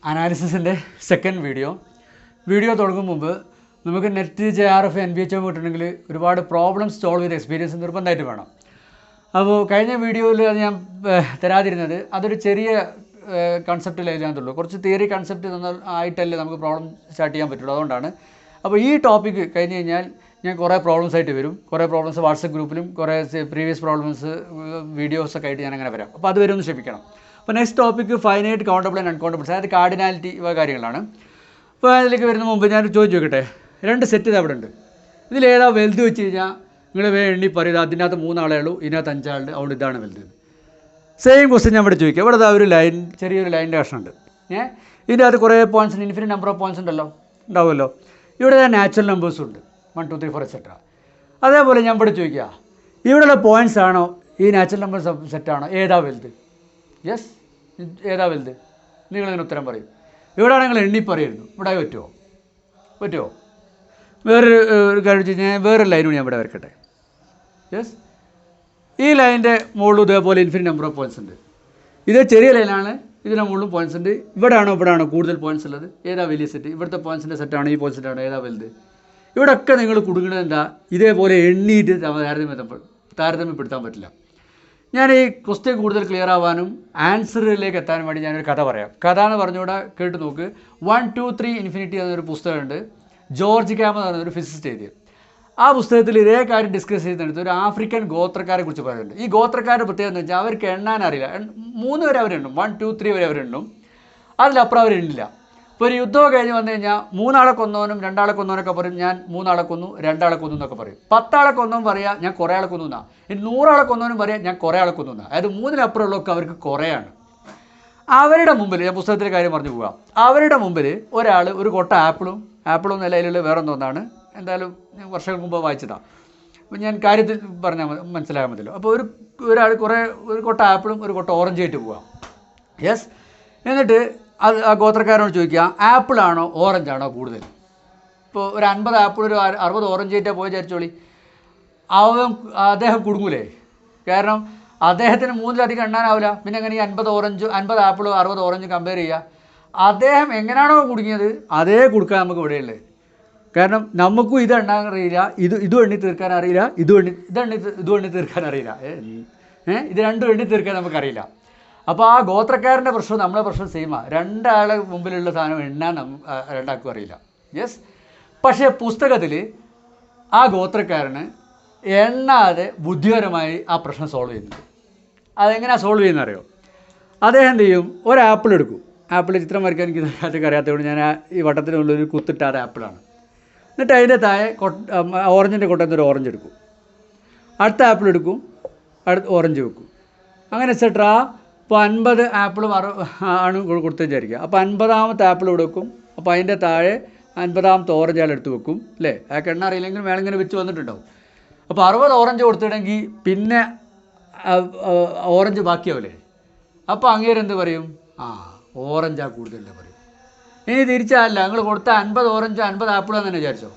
അനാലിസിസിൻ്റെ second video തുടങ്ങും മുമ്പ് നമുക്ക് നെറ്റ് JRF NBHM കിട്ടണമെങ്കിൽ ഒരുപാട് പ്രോബ്ലംസ് സോൾവ് ചെയ്ത എക്സ്പീരിയൻസ് നിർബന്ധമായിട്ട് വേണം. അപ്പോൾ കഴിഞ്ഞ വീഡിയോയിൽ അത് ഞാൻ തരാതിരുന്നത് അതൊരു ചെറിയ കൺസെപ്റ്റിൽ എഴുതാത്തുള്ളൂ. കുറച്ച് തിയറി കൺസെപ്റ്റ് ആയിട്ടല്ലേ നമുക്ക് പ്രോബ്ലം സ്റ്റാർട്ട് ചെയ്യാൻ പറ്റുള്ളൂ. അതുകൊണ്ടാണ്. അപ്പോൾ ഈ ടോപ്പിക്ക് കഴിഞ്ഞ് കഴിഞ്ഞാൽ ഞാൻ കുറേ പ്രോബ്ലംസ് ആയിട്ട് വരും. കുറേ പ്രോബ്ലംസ് വാട്സപ്പ് ഗ്രൂപ്പിലും കുറേ പ്രീവിയസ് പ്രോബ്ലംസ് വീഡിയോസൊക്കെ ആയിട്ട് ഞാൻ അങ്ങനെ വരാം. അപ്പോൾ അതുവരെ ഒന്ന് ക്ഷമിക്കണം. അപ്പോൾ next topic finite, countable and uncountable, അതായത് കാർഡിനാലിറ്റി കാര്യങ്ങളാണ്. അപ്പോൾ അതിലേക്ക് വരുന്ന മുമ്പ് ഞാൻ ചോദിച്ചു നോക്കട്ടെ, രണ്ട് സെറ്റ് ഇത് അവിടെ ഉണ്ട്. ഇതിലേതാ വലുത് വെച്ച് കഴിഞ്ഞാൽ നിങ്ങൾ എണ്ണി പറയുക, അതിനകത്ത് 3 ആളേ ഉള്ളൂ, ഇതിനകത്ത് 5 ആളുണ്ട്, അതുകൊണ്ട് ഇതാണ് വലുത്. സെയിം ക്വസ്റ്റ്യൻ ഞാൻ ഇവിടെ ചോദിക്കുക. ഇവിടെ ഒരു ലൈൻ, ചെറിയൊരു ലൈനിൻ്റെ കഷ്ണമുണ്ട്. ഇതിൻ്റെ അകത്ത് കുറേ points, infinite number of points ഉണ്ടല്ലോ, ഉണ്ടാവുമല്ലോ. ഇവിടെ നാച്ചുറൽ നമ്പേഴ്സും ഉണ്ട്, 1 2 3 4 എക്സെട്ര. അതേപോലെ ഞാൻ ഇവിടെ ചോദിക്കുക, ഇവിടെയുള്ള പോയിൻറ്റ്സ് ആണോ ഈ നാച്ചുറൽ നമ്പേഴ്സ് സെറ്റാണോ, ഏതാ വലുത്? യെസ്, ഏതാ വലുത്? നിങ്ങളിതിന് ഉത്തരം പറയും. ഇവിടെ നിങ്ങൾ എണ്ണി പറയുന്നു. ഇവിടെ പറ്റുമോ? വേറൊരു കാര്യം വെച്ച് കഴിഞ്ഞാൽ വേറൊരു ലൈനും ഞാൻ ഇവിടെ വരക്കട്ടെ. യെസ്, ഈ ലൈനിൻ്റെ മുകളിൽ ഇതേപോലെ ഇൻഫിനിറ്റ് നമ്പർ ഓഫ് പോയിൻറ്റ്സ് ഉണ്ട്. ഇത് ചെറിയ ലൈനാണ്, ഇതിൻ്റെ മുകളിലും പോയിൻറ്റ്സ് ഉണ്ട്. ഇവിടെയാണോ കൂടുതൽ പോയിൻറ്റ്സ് ഉള്ളത്? ഏതാ വലിയ സെറ്റ്? ഇവിടുത്തെ പോയിൻറ്റ്സിൻ്റെ സെറ്റാണ്, ഈ പോയിൻറ്റ് സെറ്റാണ്, ഏതാ വലുത്? ഇവിടെയൊക്കെ നിങ്ങൾ കുടുങ്ങുന്നത് എന്താ? ഇതേപോലെ എണ്ണിയിട്ട് താരതമ്യപ്പെടുത്താൻ പറ്റില്ല. ഞാൻ ഈ ക്വസ്റ്റ്യൻ കൂടുതൽ ക്ലിയർ ആവാനും ആൻസറിലേക്ക് എത്താനും വേണ്ടി ഞാനൊരു കഥ പറയാം. കഥ എന്ന് പറഞ്ഞുകൂടെ കേട്ട് നോക്ക്. 1 2 3 ഇൻഫിനിറ്റി എന്നൊരു പുസ്തകമുണ്ട്, ജോർജ് കാമ എന്ന് പറഞ്ഞൊരു ഫിസിസിസ്റ്റ് എഴുതിയത്. ആ പുസ്തകത്തിൽ ഇതേ കാര്യം ഡിസ്കസ് ചെയ്തെടുത്ത് ഒരു ആഫ്രിക്കൻ ഗോത്രക്കാരെ കുറിച്ച് പറയുന്നുണ്ട്. ഈ ഗോത്രക്കാരുടെ പ്രത്യേകത എന്ന് വെച്ചാൽ അവർക്ക് എണ്ണാൻ അറിയില്ല. 3 വരെ അവരെണ്ണും, 1 2 3 വരെ അവരെണ്ണും, അതിലപ്പുറം അവരെണ്ണില്ല. ഇപ്പോൾ ഒരു യുദ്ധമൊക്കെ കഴിഞ്ഞ് വന്നു കഴിഞ്ഞാൽ 3 ആളെ കൊന്നവനും 2 ആളെ കൊന്നവനൊക്കെ പറയും ഞാൻ 3 ആളെ കൊന്നു, 2 ആളെ കൊന്നു എന്നൊക്കെ പറയും. 10 ആളെ കൊന്നവൻ പറയാം ഞാൻ കുറേ ആളെ കൊന്നു എന്നാ. ഇനി 100 ആളെ കൊന്നവനും പറയാം ഞാൻ കുറേ ആളെ കൊന്നു എന്നാ. അതായത് 3-ന്-അപ്പുറമുള്ളതൊക്കെ അവർക്ക് കുറേയാണ്. അവരുടെ മുമ്പിൽ, ഞാൻ പുസ്തകത്തിലെ കാര്യം പറഞ്ഞു പോകാം, അവരുടെ മുമ്പിൽ ഒരാൾ ഒരു കൊട്ട ആപ്പിളും നിലയിലുള്ള വേറെ ഒന്നാണ്. എന്തായാലും ഞാൻ വർഷങ്ങൾക്ക് മുമ്പ് വായിച്ചതാണ്. അപ്പോൾ ഞാൻ കാര്യത്തിൽ പറഞ്ഞാൽ മനസ്സിലാകാൻ മതിയല്ലോ. അപ്പോൾ ഒരാൾ ഒരു കൊട്ട ആപ്പിളും ഒരു കൊട്ട ഓറഞ്ച് ആയിട്ട് പോവാം. യെസ്, എന്നിട്ട് ആ ഗോത്രക്കാരനോട് ചോദിക്കുക, ആപ്പിളാണോ ഓറഞ്ചാണോ കൂടുതൽ? ഇപ്പോൾ ഒരു 50 ആപ്പിൾ ഒരു 60 ഓറഞ്ച് ആയിട്ടാണ് പോയി വിചാരിച്ചോളി. അദ്ദേഹം കുടുങ്ങൂലേ? കാരണം അദ്ദേഹത്തിന് 3-ലധികം എണ്ണാനാവില്ല. പിന്നെ എങ്ങനെ ഈ 50 ആപ്പിളും 60 ഓറഞ്ചും കമ്പയർ ചെയ്യുക? അദ്ദേഹം എങ്ങനെയാണോ കുടുങ്ങിയത് അതേ കൊടുക്കാൻ നമുക്ക് ഇവിടെയുള്ളത്. കാരണം നമുക്കും ഇത് എണ്ണാൻ അറിയില്ല, ഇതും എണ്ണി തീർക്കാൻ അറിയില്ല, ഇതും എണ്ണി തീർക്കാൻ അറിയില്ല. ഇത് രണ്ടും എണ്ണി തീർക്കാൻ നമുക്കറിയില്ല. അപ്പോൾ ആ ഗോത്രക്കാരൻ്റെ പ്രശ്നം നമ്മളെ പ്രശ്നം സെയിമാണ്. 2 ആളെ മുമ്പിലുള്ള സാധനം എണ്ണാൻ രണ്ടാൾക്കും അറിയില്ല. യെസ്, പക്ഷേ പുസ്തകത്തിൽ ആ ഗോത്രക്കാരന് എണ്ണാതെ ബുദ്ധിപരമായി ആ പ്രശ്നം സോൾവ് ചെയ്യുന്നുണ്ട്. അതെങ്ങനെയാണ് സോൾവ് ചെയ്യുന്നത് അറിയോ? അദ്ദേഹം എന്ത് ചെയ്യും, ഒരു ആപ്പിൾ എടുക്കും. ആപ്പിൾ ചിത്രം വരയ്ക്കാൻ എനിക്ക് അറിയാത്തതുകൊണ്ട് ഞാൻ ഈ വട്ടത്തിനുള്ളൊരു കുത്തിട്ടാതെ ആപ്പിളാണ്. എന്നിട്ട് അതിൻ്റെ താഴെ ഓറഞ്ചിൻ്റെ കൊട്ടത്തിൽ ഒരു ഓറഞ്ച് എടുക്കും, അടുത്ത ആപ്പിൾ എടുക്കും, അടുത്ത ഓറഞ്ച് വെക്കും, അങ്ങനെ എക്സെട്രാ. ഇപ്പോൾ 50 ആപ്പിളും ആണ് കൊടുത്ത് വിചാരിക്കുക. അപ്പോൾ 50ാമത്തെ ആപ്പിൾ ഇവിടെ വെക്കും. അപ്പോൾ അതിൻ്റെ താഴെ 50ാമത്തെ ഓറഞ്ച് ആൾ എടുത്ത് വെക്കും, അല്ലേ? ആ എണ്ണ അറിയില്ലെങ്കിൽ വേണമെങ്കിൽ വെച്ച് വന്നിട്ടുണ്ടാവും. അപ്പോൾ 60 ഓറഞ്ച് കൊടുത്തിട്ടുണ്ടെങ്കിൽ പിന്നെ ഓറഞ്ച് ബാക്കിയാവില്ലേ? അപ്പോൾ അങ്ങേരെന്ത് പറയും? ഓറഞ്ചാ കൂടുതലല്ലേ പറയും. ഇനി തിരിച്ചല്ല, നിങ്ങൾ കൊടുത്ത 50 ഓറഞ്ചോ 50 ആപ്പിളോ തന്നെ വിചാരിച്ചോ.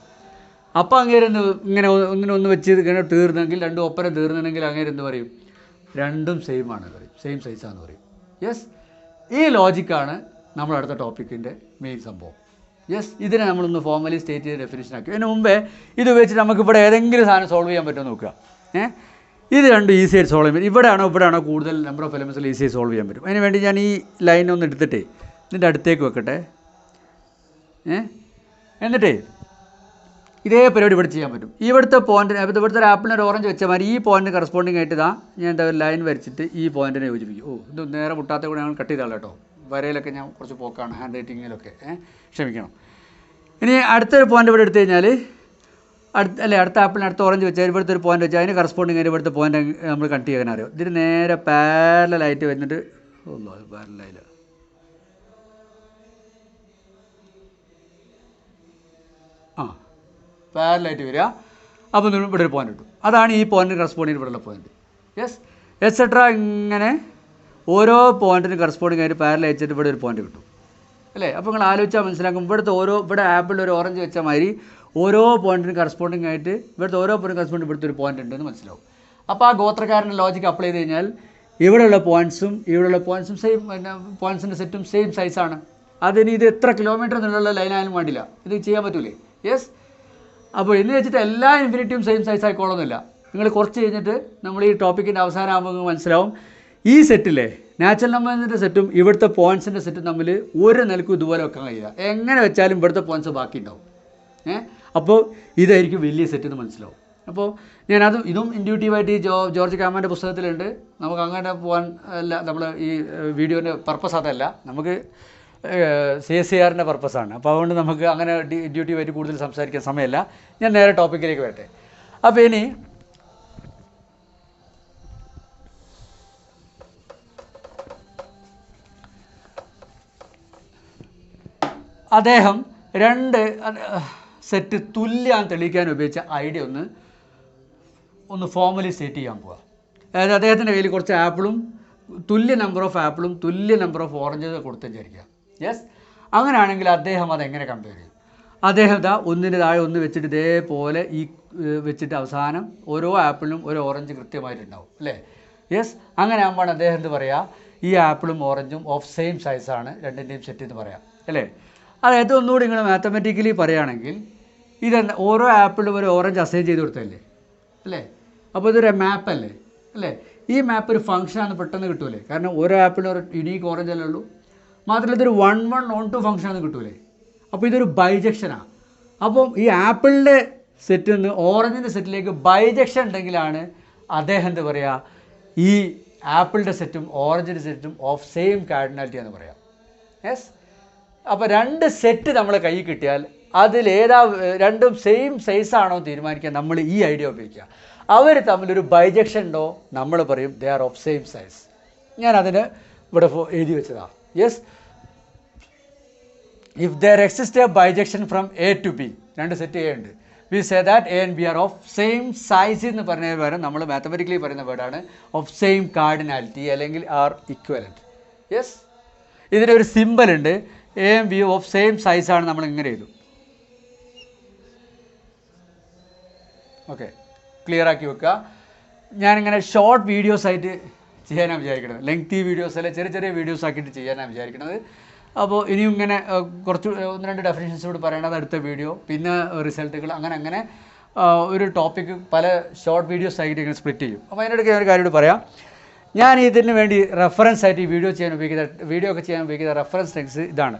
അപ്പോൾ അങ്ങേരെന്ത് ഇങ്ങനെ ഒന്ന് വെച്ച് ഇങ്ങനെ തീർന്നെങ്കിൽ, 2 ഒപ്പരം തീർന്നെങ്കിൽ അങ്ങേരെന്ത് പറയും? രണ്ടും സെയിം ആണ് പറയും, സെയിം സൈസാണെന്ന് പറയും. യെസ്, ഈ ലോജിക്കാണ് നമ്മൾ അടുത്ത ടോപ്പിക്കിൻ്റെ മെയിൻ സംഭവം. യെസ്, ഇതിനെ നമ്മളൊന്ന് ഫോർമലി സ്റ്റേറ്റ് ചെയ്ത് ഡെഫിനിഷൻ ആക്കി. അതിന് മുമ്പേ ഇത് വെച്ചിട്ട് നമുക്കിവിടെ ഏതെങ്കിലും സാധനം സോൾവ് ചെയ്യാൻ പറ്റുമോ നോക്കുക. ഇത് രണ്ടും ഈസി ആയിട്ട് സോൾവ് ചെയ്യാൻ പറ്റും. ഇവിടെയാണോ കൂടുതൽ നമ്പർ ഓഫ് എലമെൻറ്റ്സിൽ ഈസി ആയിട്ട് സോൾവ് ചെയ്യാൻ പറ്റും. അതിന് വേണ്ടി ഞാൻ ഈ ലൈൻ ഒന്ന് എടുത്തിട്ടേ ഇതിൻ്റെ അടുത്തേക്ക് വെക്കട്ടെ. എന്നിട്ടേ ഇതേ പരിപാടി ഇവിടെ ചെയ്യാൻ പറ്റും. ഇവിടുത്തെ പോയിൻറ്റിന്, ഇവിടുത്തെ ഒരു ആപ്പിളിന് ഒരു ഓറഞ്ച് വെച്ചാൽ മാതിരി ഈ പോയിൻറ്റിന് കറസ്പോണ്ടിങ് ആയിട്ട് ഞാൻ എന്താ ഒരു ലൈൻ വരച്ചിട്ട് ഈ പോയിൻറ്റിനെ യോജിപ്പിക്കും. ഇത് നേരെ മുട്ടാത്ത കൂടെ ഞങ്ങൾ കട്ട് ചെയ്താൽ കേട്ടോ. വരയിലൊക്കെ ഞാൻ കുറച്ച് പോക്കാണ്, ഹാൻഡ് റൈറ്റിങ്ങിലൊക്കെ ക്ഷമിക്കണം. ഇനി അടുത്തൊരു പോയിൻ്റ് ഇവിടെ എടുത്തു കഴിഞ്ഞാൽ അടുത്ത ആപ്പിളിന് അടുത്ത ഓറഞ്ച് വെച്ചാൽ ഇവിടുത്തെ ഒരു പോയിൻ്റ് വെച്ചാൽ അതിന് കറസ്പോണ്ടിങ് ആയിട്ട് ഇവിടുത്തെ പോയിൻ്റ് നമ്മൾ കട്ട് ചെയ്യാൻ അറിയാം. ഇതിന് നേരെ പാരലായിട്ട് വന്നിട്ട് പാരലായില്ല, പാരലായിട്ട് വരിക. അപ്പോൾ ഇവിടെ ഒരു പോയിൻ്റ് കിട്ടും. അതാണ് ഈ പോയിൻറ്റിന് കറസ്പോണ്ടിങ് ഇവിടെയുള്ള പോയിൻറ്റ്. Yes, et cetera. ഇങ്ങനെ ഓരോ പോയിൻറ്റിന് കറസ്പോണ്ടിങ് ആയിട്ട് പാരൽ അയച്ചിട്ട് ഇവിടെ ഒരു പോയിൻറ്റ് കിട്ടും, അല്ലേ? അപ്പോൾ നിങ്ങൾ ആലോചിച്ചാൽ മനസ്സിലാക്കും. ഇവിടെ ആപ്പിളിൽ ഒരു ഓറഞ്ച് വെച്ച മാതിരി ഓരോ പോയിൻറ്റിന് കറസ്പോണ്ടിങ് ആയിട്ട് ഇവിടുത്തെ ഓരോ പോയിൻറ്റ് കറസ്പോണ്ടിങ് ഇവിടുത്തെ ഒരു പോയിൻ്റ് ഉണ്ടെന്ന് മനസ്സിലാവും. അപ്പോൾ ആ ഗോത്രക്കാരൻ്റെ ലോജിക്ക് അപ്ലൈ ചെയ്ത് കഴിഞ്ഞാൽ ഇവിടെയുള്ള പോയിൻറ്റ്സും സെയിം, പിന്നെ പോയിൻറ്റ്സിൻ്റെ സെറ്റും സെയിം സൈസാണ്. അതിന് ഇത് എത്ര കിലോമീറ്റർ എന്നുള്ള ലൈനായാലും വേണ്ടില്ല, ഇത് ചെയ്യാൻ പറ്റൂലേ? യെസ്. അപ്പോൾ എന്ന് വെച്ചിട്ട് എല്ലാ ഇൻഫിനിറ്റിയും സെയിം സൈസ് ആയിക്കോളൊന്നുമില്ല. നിങ്ങൾ കുറച്ച് കഴിഞ്ഞിട്ട് നമ്മൾ ഈ ടോപ്പിക്കിൻ്റെ അവസാനം ആകുമ്പോൾ മനസ്സിലാവും ഈ സെറ്റിലെ നാച്ചുറൽ നമ്പേഴ്സിൻ്റെ സെറ്റും ഇവിടുത്തെ പോയിൻറ്റ്സിൻ്റെ സെറ്റും തമ്മിൽ ഒരു നിലക്കും ഇതുപോലെ വെക്കാൻ കഴിയില്ല. എങ്ങനെ വെച്ചാലും ഇവിടുത്തെ പോയിൻറ്റ്സ് ബാക്കി ഉണ്ടാവും. അപ്പോൾ ഇതായിരിക്കും വലിയ സെറ്റ് എന്ന് മനസ്സിലാവും. അപ്പോൾ ഇതും ഇൻഡ്യൂട്ടീവായിട്ട് ഈ ജോർജ് കാമാൻ്റെ പുസ്തകത്തിലുണ്ട്. നമുക്ക് അങ്ങനെ പോകാൻ അല്ല, നമ്മൾ ഈ വീഡിയോൻ്റെ പർപ്പസ് അതല്ല, നമുക്ക് CSIRൻ്റെ പർപ്പസാണ്. അപ്പോൾ അതുകൊണ്ട് നമുക്ക് അങ്ങനെ ഇൻഡ്യൂട്ടീവായിട്ട് കൂടുതൽ സംസാരിക്കാൻ സമയമല്ല. ഞാൻ നേരെ ടോപ്പിക്കിലേക്ക് വരട്ടെ. അപ്പോൾ ഇനി അദ്ദേഹം 2 സെറ്റ് തുല്യമാണെന്ന് തെളിയിക്കാൻ ഉപയോഗിച്ച ഐഡിയ ഒന്ന് ഫോർമലി സ്റ്റേറ്റ് ചെയ്യാൻ പോവുക. അതായത് അദ്ദേഹത്തിൻ്റെ കയ്യിൽ കുറച്ച് ആപ്പിളും തുല്യ നമ്പർ ഓഫ് ആപ്പിളും തുല്യ നമ്പർ ഓഫ് ഓറഞ്ചസ് കൊടുത്തു വിചാരിക്കുക. യെസ്. അങ്ങനെയാണെങ്കിൽ അദ്ദേഹം അതെങ്ങനെ കമ്പയർ ചെയ്യും? അദ്ദേഹം ഒന്നിന് താഴെ ഒന്ന് വെച്ചിട്ട് ഇതേപോലെ ഈ വെച്ചിട്ട് അവസാനം ഓരോ ആപ്പിളിനും ഒരു ഓറഞ്ച് കൃത്യമായിട്ടുണ്ടാവും അല്ലേ? യെസ്. അങ്ങനെ ആകുമ്പോൾ അദ്ദേഹം എന്ത് പറയുക, ഈ ആപ്പിളും ഓറഞ്ചും ഓഫ് സെയിം സൈസാണ് രണ്ടിൻ്റെയും സെറ്റ് എന്ന് പറയാം അല്ലേ? അതായത് ഒന്നുകൂടി നിങ്ങൾ മാത്തമാറ്റിക്കലി പറയുകയാണെങ്കിൽ ഇതെന്താ, ഓരോ ആപ്പിളും ഒരു ഓറഞ്ച് അസൈൻ ചെയ്ത് കൊടുത്തല്ലേ അല്ലേ? അപ്പോൾ ഇതൊരു മാപ്പല്ലേ അല്ലേ? ഈ മാപ്പ് ഒരു ഫംഗ്ഷനാണ്, പെട്ടെന്ന് കിട്ടൂലേ? കാരണം ഓരോ ആപ്പിളും ഒരു യുണീക്ക് ഓറഞ്ച് അല്ലേ ഉള്ളൂ. മാത്രമല്ല ഇതൊരു 1-1-on-2 ഫംഗ്ഷനാണെന്ന് കിട്ടൂലേ? അപ്പോൾ ഇതൊരു ബൈജക്ഷനാണ്. അപ്പം ഈ ആപ്പിളിൻ്റെ സെറ്റിൽ നിന്ന് ഓറഞ്ചിൻ്റെ സെറ്റിലേക്ക് ബൈജക്ഷൻ ഉണ്ടെങ്കിലാണ് അദ്ദേഹം എന്താ പറയുക, ഈ ആപ്പിളിൻ്റെ സെറ്റും ഓറഞ്ചിൻ്റെ സെറ്റും ഓഫ് സെയിം കാർഡിനാലിറ്റി എന്ന് പറയാം. യെസ്. അപ്പോൾ 2 സെറ്റ് നമ്മളെ കയ്യിൽ കിട്ടിയാൽ അതിലേതാ രണ്ടും സെയിം സൈസാണോ തീരുമാനിക്കാൻ നമ്മൾ ഈ ഐഡിയ ഉപയോഗിക്കുക. അവർ തമ്മിലൊരു ബൈജക്ഷൻ ഉണ്ടോ, നമ്മൾ പറയും they are of same size. ഞാനതിന് ഇവിടെ എഴുതി വെച്ചതാണ്. Yes. If there exist a bijection from A to B, 2 set A ഉണ്ട്, we say that A and B are of same size എന്ന് പറഞ്ഞ പകരം നമ്മൾ മാത്തമാറ്റിക്കലി പറയുന്ന വേർഡാണ് ഓഫ് സെയിം കാർഡിനാലിറ്റി അല്ലെങ്കിൽ ആർ ഇക്വലൻറ്റ്. യെസ്. ഇതിനൊരു സിമ്പൽ ഉണ്ട്, A and B of same സൈസാണ്. നമ്മൾ ഇങ്ങനെ ചെയ്തു. ഓക്കെ, ക്ലിയർ ആക്കി വെക്കുക. ഞാനിങ്ങനെ ഷോർട്ട് വീഡിയോസ് ആയിട്ട് ചെയ്യാനാണ് വിചാരിക്കുന്നത്, ലെങ്തി വീഡിയോസ് അല്ലെ ചെറിയ വീഡിയോസ് ആക്കിയിട്ട് ചെയ്യാനാണ് വിചാരിക്കുന്നത്. അപ്പോൾ ഇനിയും ഇങ്ങനെ കുറച്ച് 1-2 ഡെഫിനിഷൻസ് കൂടി പറയേണ്ടത് അടുത്ത വീഡിയോ, പിന്നെ റിസൾട്ടുകൾ, അങ്ങനെ ഒരു ടോപ്പിക്ക് പല ഷോർട്ട് വീഡിയോസ് ആയിട്ട് ഇങ്ങനെ സ്പ്ലിറ്റ് ചെയ്യും. അപ്പോൾ അതിനിടയ്ക്ക് ഒരു കാര്യം കൂടി പറയാം. ഞാൻ ഇതിന് വേണ്ടി റെഫറൻസ് ആയിട്ട് ഈ വീഡിയോ ഒക്കെ ചെയ്യാൻ ഉപയോഗിക്കുന്ന റെഫറൻസ് ടെക്സ്റ്റ് ഇതാണ്,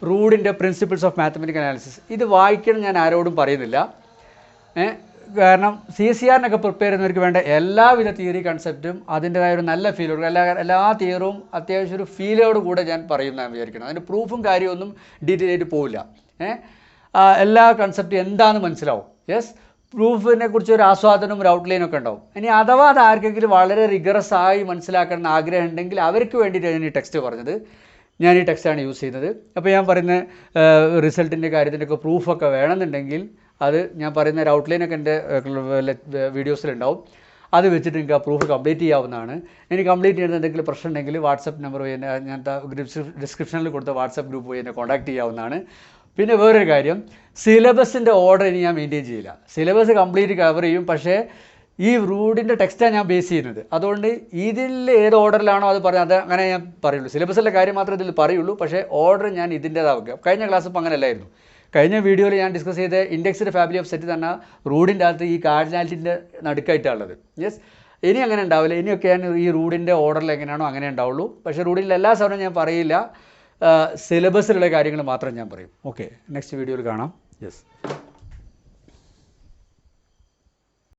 റൂഡിൻ്റെ പ്രിൻസിപ്പിൾസ് ഓഫ് മാത്തമാറ്റിക്കൽ അനാലിസിസ്. ഇത് വായിക്കണം ഞാൻ ആരോടും പറയുന്നില്ല, കാരണം CSIRനൊക്കെ പ്രിപ്പയർ ചെയ്യുന്നവർക്ക് വേണ്ട എല്ലാവിധ തിയറി കൺസെപ്റ്റും അതിൻ്റെതായ ഒരു നല്ല ഫീലോട്, എല്ലാ തിയറും അത്യാവശ്യം ഒരു ഫീലോട് കൂടെ ഞാൻ പറയുന്നതാണ് വിചാരിക്കണം. അതിൻ്റെ പ്രൂഫും കാര്യമൊന്നും ഡീറ്റെയിൽ ആയിട്ട് പോവില്ല. എല്ലാ കൺസെപ്റ്റും എന്താണെന്ന് മനസ്സിലാവും. യെസ്. പ്രൂഫിനെ കുറിച്ച് ഒരു ആസ്വാദനവും ഒരു ഔട്ട്ലൈനൊക്കെ ഉണ്ടാവും. ഇനി അഥവാ അത് ആർക്കെങ്കിലും വളരെ റിഗറസ് ആയി മനസ്സിലാക്കണം ആഗ്രഹം ഉണ്ടെങ്കിൽ അവർക്ക് വേണ്ടിയിട്ടാണ് ഞാൻ ഈ ടെക്സ്റ്റ് പറഞ്ഞത്. ഞാൻ ഈ ടെക്സ്റ്റാണ് യൂസ് ചെയ്യുന്നത്. അപ്പോൾ ഞാൻ പറയുന്ന റിസൾട്ടിൻ്റെ കാര്യത്തിൻ്റെയൊക്കെ പ്രൂഫൊക്കെ വേണമെന്നുണ്ടെങ്കിൽ അത് ഞാൻ പറയുന്ന ഒരു ഔട്ട്ലൈനൊക്കെ എൻ്റെ വീഡിയോസിലുണ്ടാവും. അത് വെച്ചിട്ട് നിങ്ങൾക്ക് ആ പ്രൂഫ് കംപ്ലീറ്റ് ചെയ്യാവുന്നതാണ്. ഇനി കംപ്ലീറ്റ് ചെയ്യുന്ന എന്തെങ്കിലും പ്രശ്നം ഉണ്ടെങ്കിൽ വാട്സപ്പ് നമ്പർ വഴി ഞാൻ ഡിസ്ക്രിപ്ഷനിൽ കൊടുത്ത വാട്സപ്പ് ഗ്രൂപ്പ് വഴി എന്നെ കോൺടാക്ട് ചെയ്യാവുന്നതാണ്. പിന്നെ വേറൊരു കാര്യം, സിലബസിൻ്റെ ഓർഡർ ഇനി ഞാൻ മെയിൻറ്റെയിൻ ചെയ്യില്ല. സിലബസ് കംപ്ലീറ്റ് കവർ ചെയ്യും, പക്ഷേ ഈ റൂഡിൻ്റെ ടെക്സ്റ്റാണ് ഞാൻ ബേസ് ചെയ്യുന്നത്. അതുകൊണ്ട് ഇതിൽ ഏത് ഓർഡറിലാണോ അത് പറയുന്നത് അങ്ങനെ ഞാൻ പറയുള്ളൂ. സിലബസിലെ കാര്യം മാത്രമേ ഇതിൽ പറയുള്ളൂ, പക്ഷേ ഓർഡർ ഞാൻ ഇതിൻ്റേതാവുക. കഴിഞ്ഞ ക്ലാസ് ഇപ്പോൾ അങ്ങനെയല്ലായിരുന്നു. കഴിഞ്ഞ വീഡിയോയിൽ ഞാൻ ഡിസ്കസ് ചെയ്ത ഇൻഡെക്സ്ഡ് ഫാമിലി ഓഫ് സെറ്റ് തന്നെ റൂഡിൻ്റെ അകത്ത് ഈ കാർഡിനാലിറ്റിൻ്റെ നടുക്കായിട്ടുള്ളത്. യെസ്. ഇനി അങ്ങനെ ഉണ്ടാവില്ല. ഇനിയൊക്കെ ഞാൻ ഈ റൂഡിൻ്റെ ഓർഡറിൽ എങ്ങനെയാണോ അങ്ങനെ ഉണ്ടാവുള്ളൂ. പക്ഷേ റൂഡിൻ്റെ എല്ലാ സമയവും ഞാൻ പറയില്ല, സിലബസിലുള്ള കാര്യങ്ങൾ മാത്രം ഞാൻ പറയും. ഓക്കെ, നെക്സ്റ്റ് വീഡിയോയിൽ കാണാം. യെസ്.